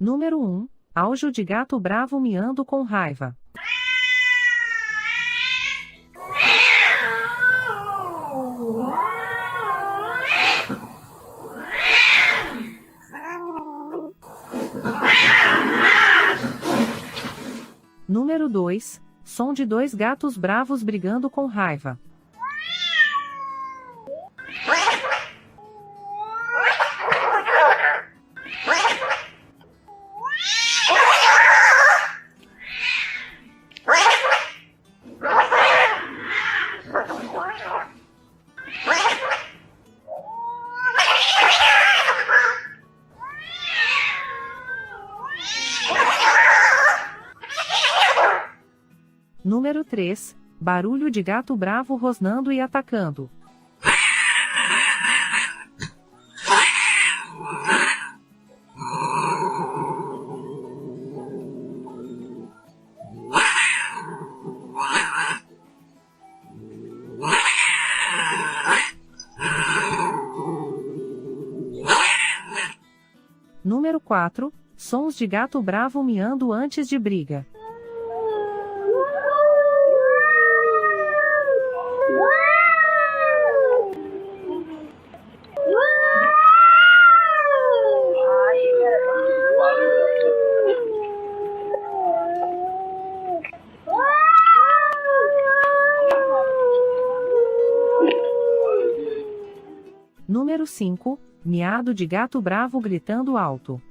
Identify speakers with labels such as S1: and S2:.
S1: Número 1. Áudio de gato bravo miando com raiva. Número 2. Som de dois gatos bravos brigando com raiva. Número 3. Barulho de gato bravo rosnando e atacando. Número 4. Sons de gato bravo miando antes de briga. Número 5. Miado de gato bravo gritando alto.